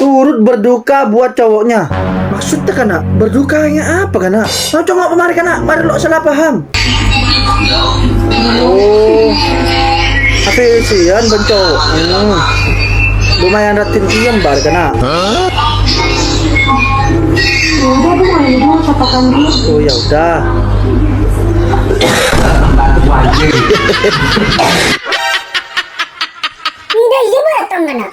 turut berduka buat cowoknya. Maksudnya kana berdukanya apa kana? Mau congok kemari kana, baru lo salah paham. Oh, tapi sian bencok. Lumayan ratin kian bar kana. Udah aku mau dulu katakan dulu. Oh ya udah. Tidak ibu atau mana?